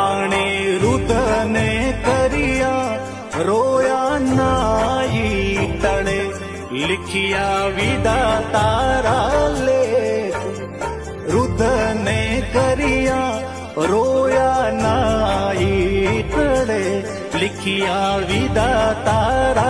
રાણે રુદને કરિયા રોયા નાઈ તણે लिखिया विदा तारा लेख रुदने करिया रोया नाई तड़े लिखिया विदा तारा